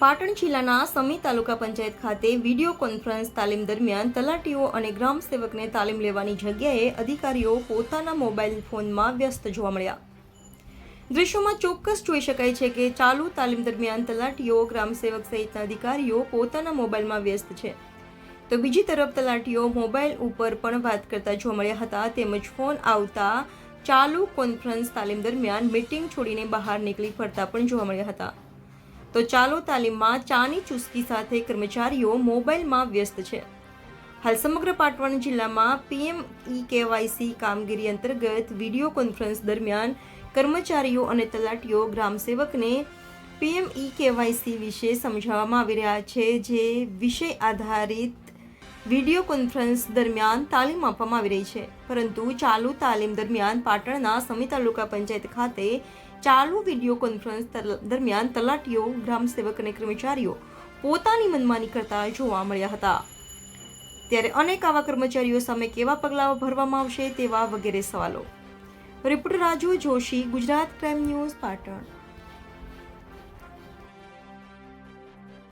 પાટણ જિલ્લાના સમી તાલુકા પંચાયત ખાતે video conference તાલીમ દરમિયાન તલાટીઓ અને ગ્રામ સેવકને તાલીમ લેવાની જગ્યાએ અધિકારીઓ પોતાના મોબાઈલ ફોનમાં વ્યસ્ત જોવા મળ્યા। દ્રશ્યોમાં ચોક્કસ જોઈ શકાય છે કે ચાલુ તાલીમ દરમિયાન તલાટીઓ ગ્રામ સેવક સહિતના અધિકારીઓ પોતાના મોબાઈલમાં વ્યસ્ત છે, તો બીજી તરફ તલાટીઓ મોબાઈલ ઉપર પણ વાત કરતા જોવા મળ્યા હતા। તેમજ ફોન આવતા ચાલુ કોન્ફરન્સ તાલીમ દરમિયાન મીટિંગ છોડીને બહાર નીકળી ફરતા પણ જોવા મળ્યા હતા। તો ચાલુ તાલીમમાં ચાની ચુસ્કી સાથે કર્મચારીઓ મોબાઈલમાં વ્યસ્ત છે। હાલ સમગ્ર પાટણ જિલ્લામાં પીએમ ઈ-કેવાયસી કામગીરી અંતર્ગત વિડીયો કોન્ફરન્સ દરમિયાન કર્મચારીઓ અને તલાટીઓ ગ્રામ સેવકને પીએમ ઈ-કેવાયસી વિશે સમજાવવામાં આવી રહ્યા છે, જે વિષય આધારિત વિડીયો કોન્ફરન્સ દરમિયાન તાલીમ આપવામાં આવી રહી છે। પરંતુ ચાલુ તાલીમ દરમિયાન પાટણના સમી તાલુકા પંચાયત ખાતે ચાલુ વિડીયો કોન્ફરન્સ દરમિયાન તલાટીઓ ગ્રામ સેવક અને કર્મચારીઓ પોતાની મનમાની કરતા જોવા મળ્યા હતા। ત્યારે અનેક આવા કર્મચારીઓ સામે કેવા પગલાં ભરવામાં આવશે તેવા વગેરે સવાલો। Reporter Raju Joshi, Gujarat crime news, Patan.